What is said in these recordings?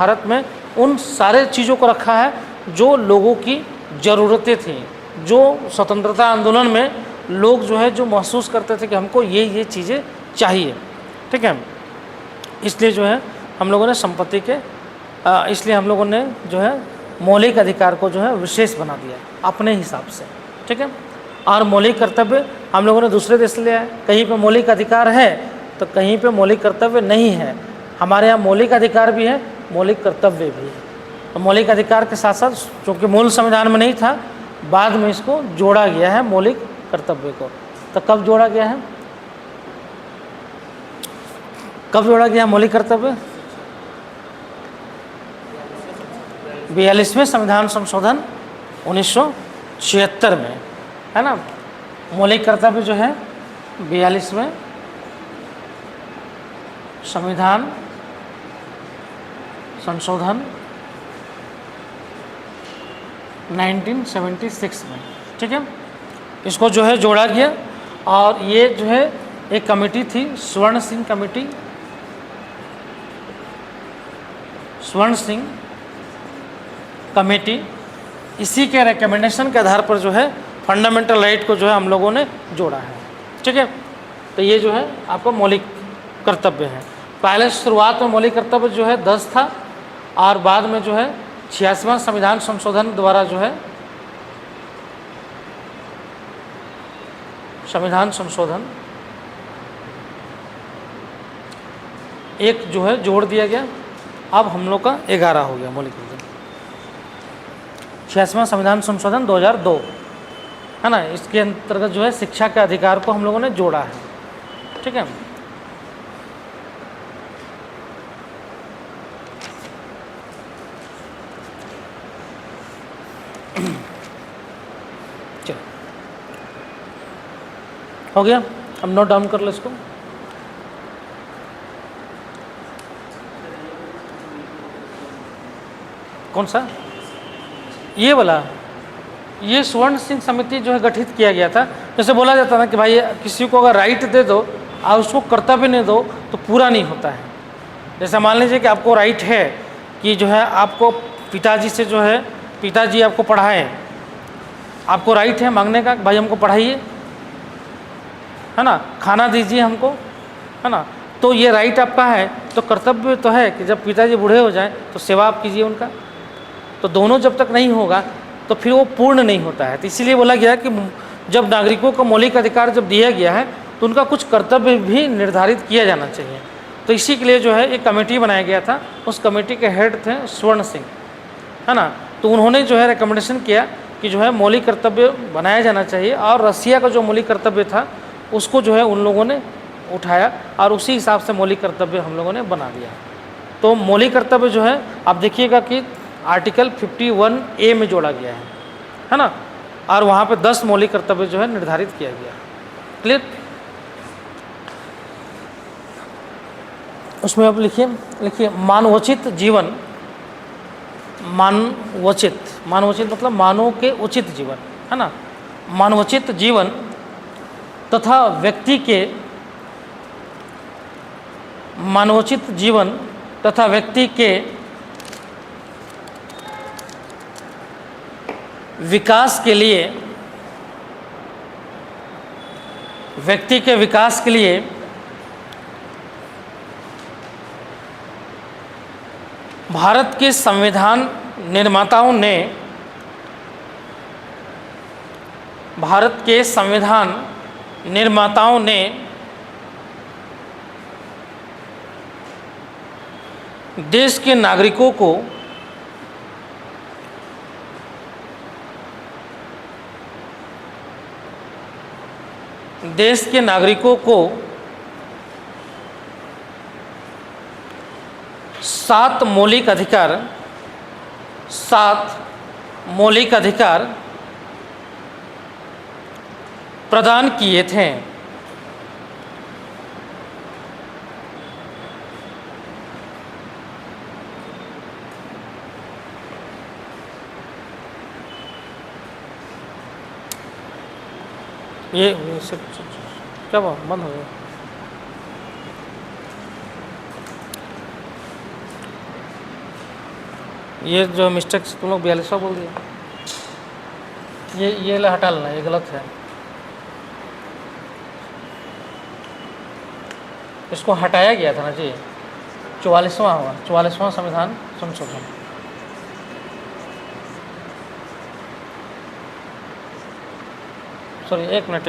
भारत में उन सारे चीज़ों को रखा है जो लोगों की ज़रूरतें थी, जो स्वतंत्रता आंदोलन में लोग जो है जो महसूस करते थे कि हमको ये चीज़ें चाहिए, ठीक है। इसलिए जो है हम लोगों ने संपत्ति के इसलिए हम लोगों ने जो है मौलिक अधिकार को जो है विशेष बना दिया अपने हिसाब से, ठीक है। और मौलिक कर्तव्य हम लोगों ने दूसरे देश से लिया है। कहीं पे मौलिक अधिकार है तो कहीं पे मौलिक कर्तव्य नहीं है। हमारे यहाँ मौलिक अधिकार भी है, मौलिक कर्तव्य भी है। तो मौलिक अधिकार के साथ साथ चूँकि मूल संविधान में नहीं था, बाद में इसको जोड़ा गया है मौलिक कर्तव्य को। तो कब जोड़ा गया है, कब जोड़ा गया मौलिक कर्तव्य? 42वें संविधान संशोधन 1976 में, है ना। मौलिक कर्तव्य जो है 42वें संविधान संशोधन 1976 में, ठीक है। इसको जो है जोड़ा गया और ये जो है एक कमेटी थी, स्वर्ण सिंह कमेटी, स्वर्ण सिंह कमेटी। इसी के रिकमेंडेशन के आधार पर जो है फंडामेंटल राइट को जो है हम लोगों ने जोड़ा है, ठीक है। तो ये जो है आपका मौलिक कर्तव्य है। पहले शुरुआत में मौलिक कर्तव्य जो है 10 था और बाद में जो है 86वां संविधान संशोधन द्वारा जो है संविधान संशोधन एक जो है जोड़ दिया गया। अब हम लोग का 11 हो गया मौलिक कर्तव्य। 86वां संविधान संशोधन 2002, है ना। इसके अंतर्गत जो है शिक्षा के अधिकार को हम लोगों ने जोड़ा है, ठीक है। चलो हो गया, अब नोट डाउन कर लो इसको। कौन सा? ये वाला, ये स्वर्ण सिंह समिति जो है गठित किया गया था। जैसे बोला जाता है ना कि भाई किसी को अगर राइट दे दो और उसको कर्तव्य नहीं दो तो पूरा नहीं होता है। जैसे मान लीजिए कि आपको राइट है कि जो है आपको पिताजी से जो है पिताजी आपको पढ़ाएं, आपको राइट है मांगने का भाई हमको पढ़ाइए, है ना, खाना दीजिए हमको, है ना। तो ये राइट आपका है, तो कर्तव्य तो है कि जब पिताजी बूढ़े हो जाएं तो सेवा आप कीजिए उनका। तो दोनों जब तक नहीं होगा तो फिर वो पूर्ण नहीं होता है। तो इसीलिए बोला गया कि जब नागरिकों को मौलिक अधिकार जब दिया गया है तो उनका कुछ कर्तव्य भी निर्धारित किया जाना चाहिए। तो इसी के लिए जो है एक कमेटी बनाया गया था। उस कमेटी के हेड थे स्वर्ण सिंह, है ना। तो उन्होंने जो है रिकमेंडेशन किया कि जो है मौलिक कर्तव्य बनाया जाना चाहिए और रसिया का जो मौलिक कर्तव्य था उसको जो है उन लोगों ने उठाया और उसी हिसाब से मौलिक कर्तव्य हम लोगों ने बना दिया। तो मौलिक कर्तव्य जो है आप देखिएगा कि आर्टिकल 51A में जोड़ा गया है ना। और वहाँ पे 10 मौलिक कर्तव्य जो है निर्धारित किया गया। क्लियर? उसमें आप लिखिए मानवोचित जीवन, मानवोचित मतलब मानव के उचित जीवन, है ना। मानवोचित जीवन तथा व्यक्ति के मानवोचित जीवन तथा व्यक्ति के विकास के लिए, व्यक्ति के विकास के लिए भारत के संविधान निर्माताओं ने देश के नागरिकों को सात मौलिक अधिकार प्रदान किए थे। ये सब क्या बंद हो गया? ये जो मिस्टेक से तुम लोग 42वां बोल दिया, ये हटा लेना, ये गलत है। इसको हटाया गया था ना जी, 44वां होगा, 44वां संविधान संशोधन। सॉरी, एक मिनट।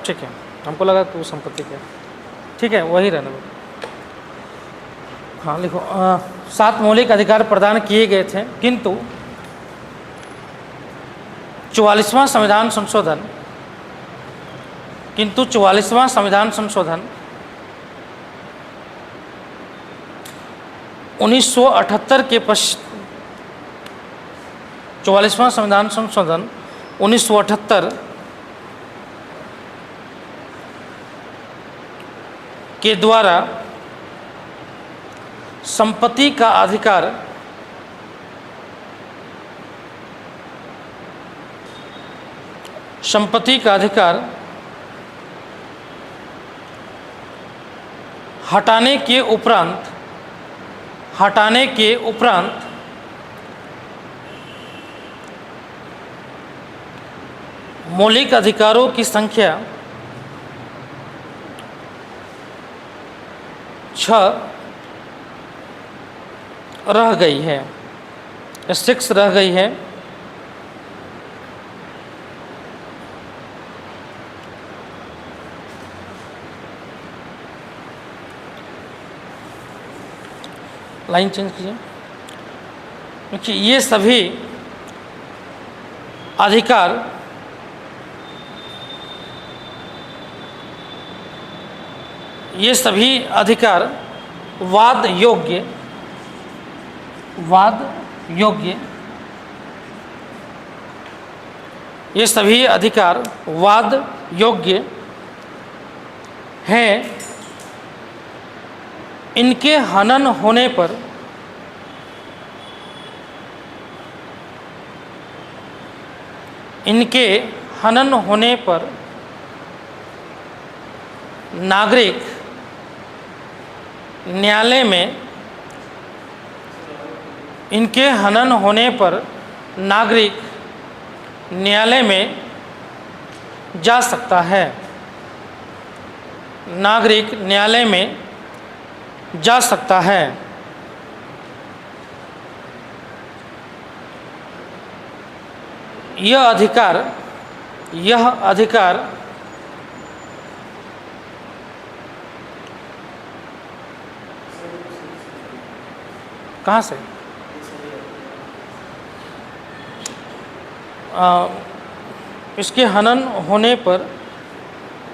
ठीक है, हमको लगा कि वो संपत्ति क्या, ठीक है, वही रहने दो। हाँ लिखो, 7 मौलिक अधिकार प्रदान किए गए थे, किंतु 44वां संविधान संशोधन 1978 के 44वां संविधान संशोधन 1978 के द्वारा संपत्ति का अधिकार हटाने के उपरांत मौलिक अधिकारों की संख्या 6 रह गई है, 6 रह गई है। लाइन चेंज कीजिए। देखिए, ये सभी अधिकार वाद योग्य हैं। इनके हनन होने पर नागरिक न्यायालय में जा सकता है। यह अधिकार कहाँ से? इसके हनन होने पर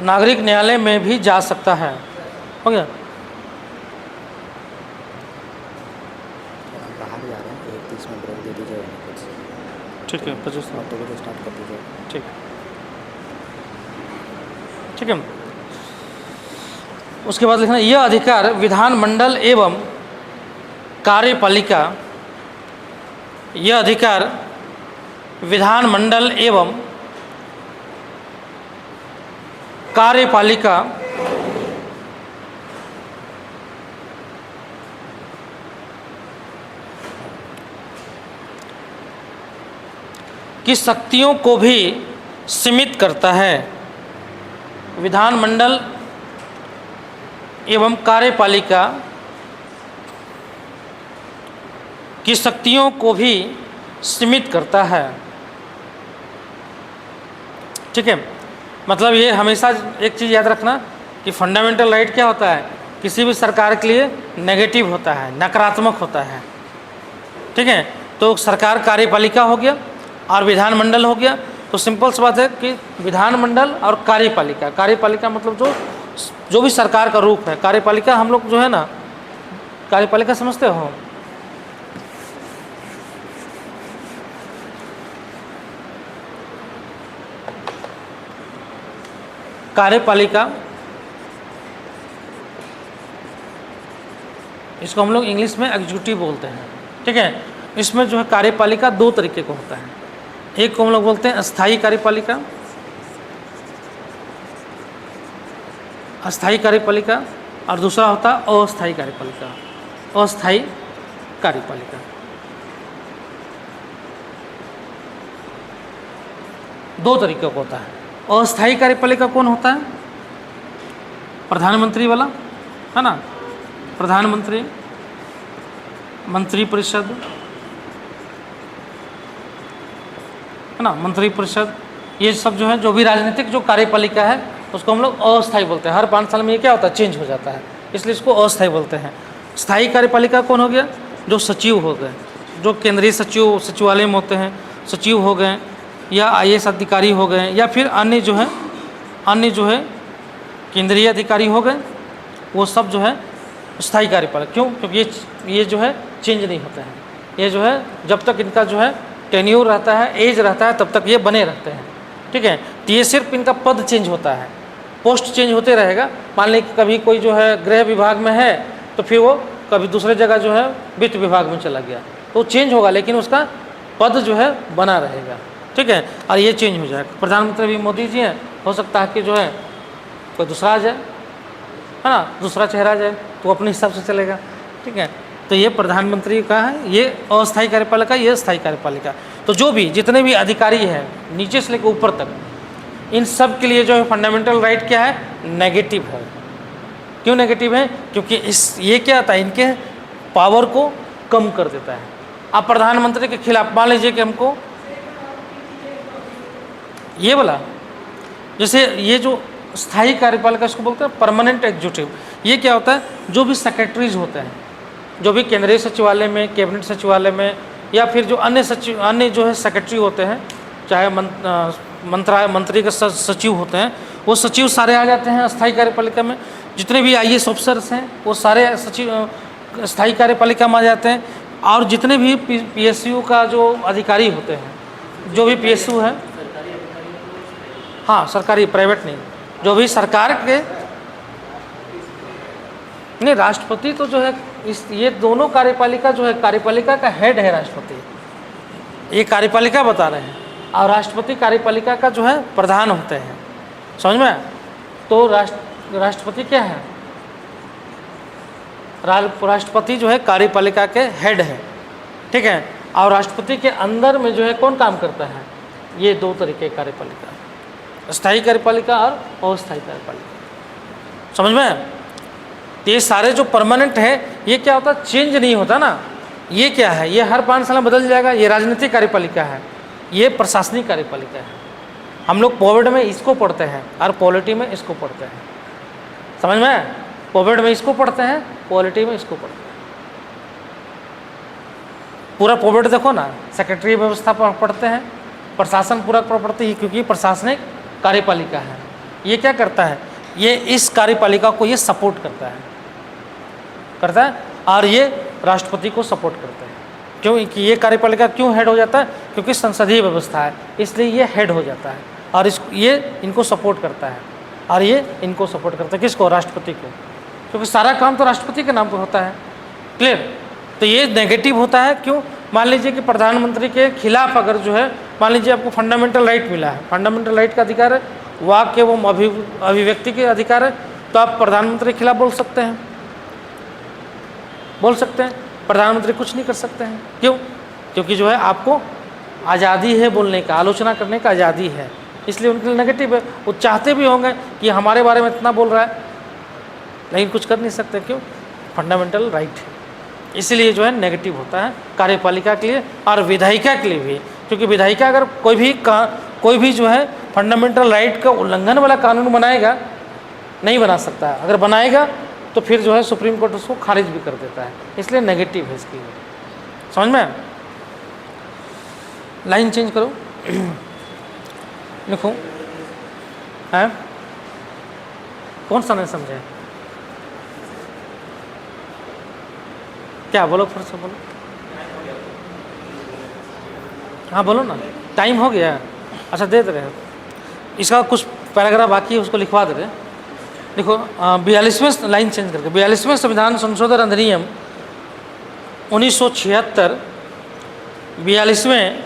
नागरिक न्यायालय में भी जा सकता है। हो गया? ठीक है, 25 स्टार्ट कर दीजिए। ठीक है। उसके बाद लिखना, यह अधिकार विधानमंडल एवं कार्यपालिका की शक्तियों को भी सीमित करता है। विधानमंडल एवं कार्यपालिका की शक्तियों को भी सीमित करता है। ठीक है, मतलब ये हमेशा एक चीज़ याद रखना कि फंडामेंटल राइट क्या होता है, किसी भी सरकार के लिए नेगेटिव होता है, नकारात्मक होता है। ठीक है, तो सरकार कार्यपालिका हो गया और विधानमंडल हो गया। तो सिंपल सी बात है कि विधानमंडल और कार्यपालिका मतलब जो भी सरकार का रूप है। कार्यपालिका हम लोग जो है ना, कार्यपालिका समझते हो? कार्यपालिका, इसको हम लोग इंग्लिश में एग्जीक्यूटिव बोलते हैं। ठीक है, इसमें जो है कार्यपालिका 2 तरीके का होता है। एक को हम लोग बोलते हैं अस्थायी कार्यपालिका अस्थायी कार्यपालिका और दूसरा होता है अस्थायी कार्यपालिका। अस्थायी कार्यपालिका दो तरीके का होता है। अस्थायी कार्यपालिका कौन होता है? प्रधानमंत्री वाला, है ना, प्रधानमंत्री, मंत्रिपरिषद, है ना, मंत्रिपरिषद, ये सब जो है, जो भी राजनीतिक जो कार्यपालिका है उसको हम लोग अस्थायी बोलते हैं। हर 5 साल में ये क्या होता है, चेंज हो जाता है, इसलिए इसको अस्थायी बोलते हैं। स्थायी कार्यपालिका कौन हो गया? जो सचिव हो गए, जो केंद्रीय सचिव सचिवालय में होते हैं, सचिव हो गए, या IAS अधिकारी हो गए, या फिर अन्य जो है केंद्रीय अधिकारी हो गए, वो सब जो है स्थायी कार्यपालिका। क्यों? क्योंकि ये जो है चेंज नहीं होते हैं। ये जो है जब तक इनका जो है टेन्यूर रहता है, एज रहता है, तब तक ये बने रहते हैं, ठीक है। तो ये सिर्फ इनका पद चेंज होता है, पोस्ट चेंज होते रहेगा। मान लें कि कभी कोई जो है गृह विभाग में है तो फिर वो कभी दूसरे जगह जो है वित्त विभाग में चला गया तो चेंज होगा, लेकिन उसका पद जो है बना रहेगा, ठीक है। और ये चेंज हो जाएगा। प्रधानमंत्री भी मोदी जी हैं, हो सकता है कि जो है कोई दूसरा आ जाए, है ना, दूसरा चेहरा आ जाए तो अपने हिसाब से चलेगा, ठीक है। तो ये प्रधानमंत्री का है, ये अस्थायी कार्यपालिका, ये स्थायी कार्यपालिका। तो जो भी जितने भी अधिकारी हैं नीचे से लेकर ऊपर तक, इन सब के लिए जो है फंडामेंटल राइट क्या है? नेगेटिव है। क्यों नेगेटिव है? क्योंकि ये क्या होता है, इनके पावर को कम कर देता है। आप प्रधानमंत्री के खिलाफ मान लीजिए कि हमको ये बोला, जैसे ये जो स्थायी कार्यपालिका इसको बोलते हैं परमानेंट एग्जीक्यूटिव। ये क्या होता है? जो भी सेक्रेटरीज होते हैं, जो भी केंद्रीय सचिवालय में, कैबिनेट सचिवालय में, या फिर जो अन्य जो है सेक्रेटरी होते हैं, चाहे मंत्री के सचिव होते हैं, वो सचिव सारे आ जाते हैं स्थायी कार्यपालिका में। जितने भी IAS ऑफिसर्स हैं वो सारे सचिव स्थायी कार्यपालिका में आ जाते हैं। और जितने भी PSU का जो अधिकारी होते हैं, जो भी PSU है, हाँ सरकारी, प्राइवेट नहीं, जो भी सरकार के नहीं, राष्ट्रपति तो जो है ये दोनों कार्यपालिका जो है, कार्यपालिका का हेड है राष्ट्रपति, ये कार्यपालिका बता रहे हैं, और राष्ट्रपति कार्यपालिका का जो है प्रधान होते हैं, समझ में। तो राष्ट्रपति क्या है? राष्ट्रपति जो है कार्यपालिका के हेड है, ठीक है। और राष्ट्रपति के अंदर में जो है कौन काम करता है? ये दो तरीके की कार्यपालिका, स्थायी कार्यपालिका और अस्थायी कार्यपालिका, समझ में। तो ये सारे जो परमानेंट है, ये क्या होता है? चेंज नहीं होता ना। ये क्या है? ये हर 5 साल में बदल जाएगा। ये राजनीतिक कार्यपालिका है, ये प्रशासनिक कार्यपालिका है। हम लोग पॉवर्ड में इसको पढ़ते हैं और पॉलिटी में इसको पढ़ते हैं, समझ में। पॉवर्ड में इसको पढ़ते हैं, पॉलिटी में इसको पढ़ते हैं। पूरा पॉवर्ड देखो ना, सेक्रेटरी व्यवस्था पढ़ते हैं, प्रशासन पूरा पढ़ते हैं, क्योंकि प्रशासनिक कार्यपालिका है। ये क्या करता है? ये इस कार्यपालिका को ये सपोर्ट करता है और ये राष्ट्रपति को सपोर्ट करता है। क्यों कि ये कार्यपालिका क्यों हेड हो जाता है? क्योंकि संसदीय व्यवस्था है, इसलिए ये हेड हो जाता है और ये इनको सपोर्ट करता है और ये इनको सपोर्ट करता है। किसको? राष्ट्रपति को, क्योंकि सारा काम तो राष्ट्रपति के नाम पर होता है। क्लियर? तो ये नेगेटिव होता है। क्यों? मान लीजिए कि प्रधानमंत्री के खिलाफ अगर जो है, मान लीजिए आपको फंडामेंटल राइट मिला है, फंडामेंटल राइट का अधिकार है, वाक एवं अभिव्यक्ति के अधिकार है, तो आप प्रधानमंत्री के खिलाफ बोल सकते हैं, प्रधानमंत्री कुछ नहीं कर सकते हैं। क्यों? क्योंकि जो है आपको आज़ादी है बोलने का, आलोचना करने का आज़ादी है, इसलिए उनके लिए नेगेटिव है। वो चाहते भी होंगे कि हमारे बारे में इतना बोल रहा है, लेकिन कुछ कर नहीं सकते। क्यों? फंडामेंटल राइट है, इसलिए जो है नेगेटिव होता है कार्यपालिका के लिए और विधायिका के लिए भी। क्योंकि विधायिका अगर कोई भी जो है फंडामेंटल राइट का उल्लंघन वाला कानून बनाएगा, नहीं बना सकता है। अगर बनाएगा तो फिर जो है सुप्रीम कोर्ट उसको खारिज भी कर देता है, इसलिए नेगेटिव है इसकी। समझ में? लाइन चेंज करो, लिखो है, कौन सा नहीं समझे? क्या बोलो, फिर से बोलो। हाँ बोलो ना, टाइम हो गया। अच्छा दे रहे हो, इसका कुछ पैराग्राफ बाकी है, उसको लिखवा दे रहे। देखो 42वें लाइन चेंज करके, 42वें संविधान संशोधन अधिनियम 1976, 42वें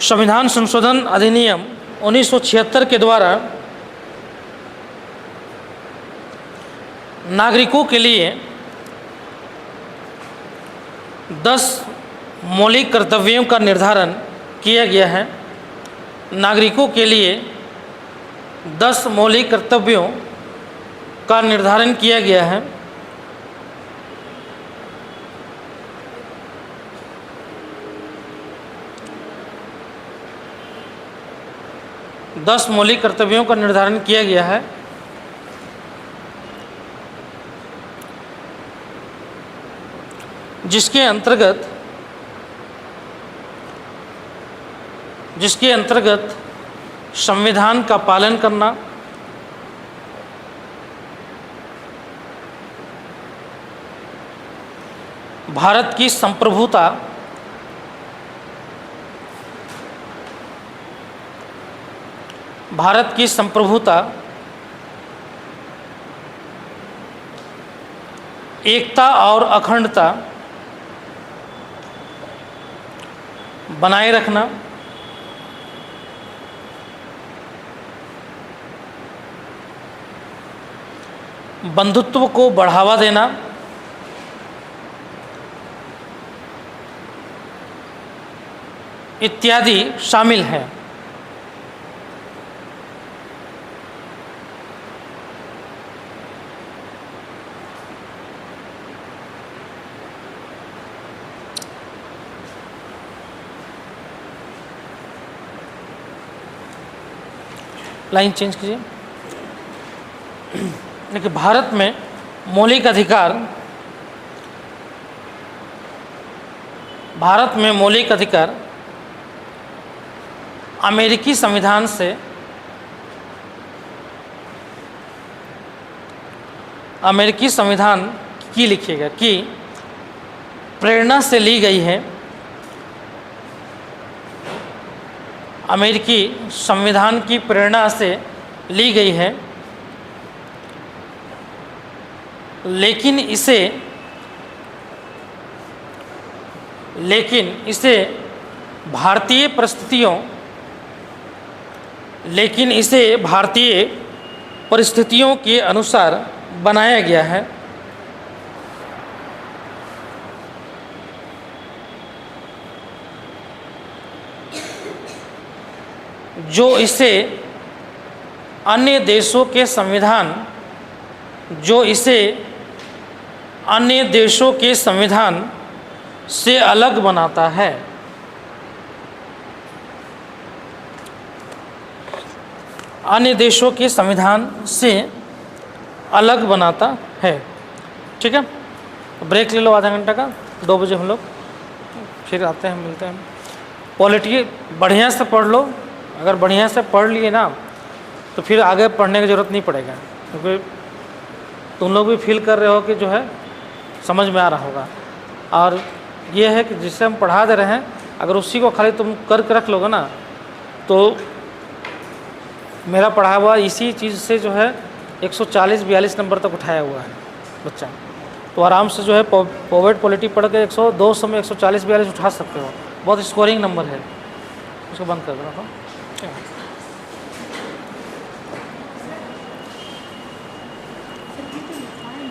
संविधान संशोधन अधिनियम 1976 के द्वारा नागरिकों के लिए 10 मौलिक कर्तव्यों का निर्धारण किया गया है। नागरिकों के लिए 10 मौलिक कर्तव्यों का निर्धारण किया गया है। दस मौलिक कर्तव्यों का निर्धारण किया गया है। जिसके अंतर्गत संविधान का पालन करना, भारत की संप्रभुता, एकता और अखंडता बनाए रखना, बंधुत्व को बढ़ावा देना, इत्यादि शामिल है। लाइन चेंज कीजिए। देखिए, भारत में मौलिक अधिकार अमेरिकी संविधान की लिखिएगा कि प्रेरणा से ली गई है। अमेरिकी संविधान की प्रेरणा से ली गई है, लेकिन इसे भारतीय परिस्थितियों के अनुसार बनाया गया है। जो इसे अन्य देशों के संविधान से अलग बनाता है। अन्य देशों के संविधान से अलग बनाता है। ठीक है, ब्रेक ले लो आधा घंटा का। 2 बजे हम लोग फिर आते हैं, मिलते हैं। पॉलिटी बढ़िया से पढ़ लो। अगर बढ़िया से पढ़ लिए ना तो फिर आगे पढ़ने की ज़रूरत नहीं पड़ेगा, क्योंकि तुम लोग भी फील कर रहे हो कि जो है समझ में आ रहा होगा। और ये है कि जिससे हम पढ़ा दे रहे हैं, अगर उसी को खाली तुम करके रख लोगे ना, तो मेरा पढ़ा हुआ इसी चीज़ से जो है 140-42 नंबर तक उठाया हुआ है बच्चा। तो आराम से जो है पॉवर्ट पॉलिटी पढ़ के 100-200 में 140-42 उठा सकते हो। बहुत स्कोरिंग नंबर है। उसको बंद कर दो।